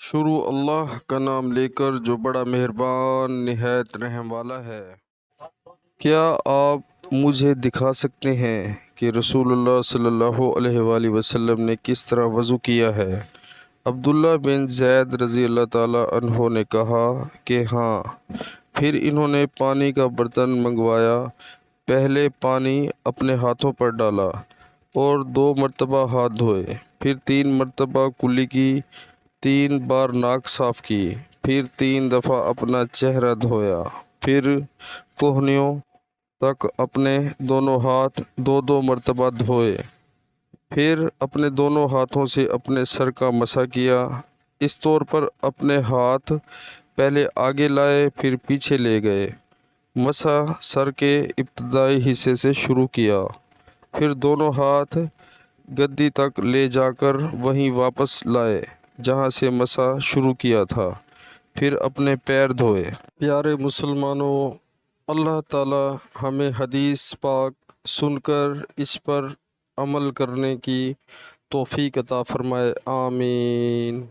شروع اللہ کا نام لے کر جو بڑا مہربان نہایت رحم والا ہے۔ کیا آپ مجھے دکھا سکتے ہیں کہ رسول اللہ صلی اللہ علیہ وآلہ وسلم نے کس طرح وضو کیا ہے؟ عبداللہ بن زید رضی اللہ تعالیٰ عنہ نے کہا کہ ہاں۔ پھر انہوں نے پانی کا برتن منگوایا، پہلے پانی اپنے ہاتھوں پر ڈالا اور 2 مرتبہ ہاتھ دھوئے، پھر 3 مرتبہ کلی کی، 3 بار ناک صاف کی، پھر 3 دفعہ اپنا چہرہ دھویا، پھر کوہنیوں تک اپنے دونوں ہاتھ 2 مرتبہ دھوئے، پھر اپنے دونوں ہاتھوں سے اپنے سر کا مسح کیا۔ اس طور پر اپنے ہاتھ پہلے آگے لائے پھر پیچھے لے گئے، مسح سر کے ابتدائی حصے سے شروع کیا، پھر دونوں ہاتھ گدی تک لے جا کر وہیں واپس لائے جہاں سے مسح شروع کیا تھا، پھر اپنے پیر دھوئے۔ پیارے مسلمانوں، اللہ تعالی ہمیں حدیث پاک سن کر اس پر عمل کرنے کی توفیق عطا فرمائے، آمین۔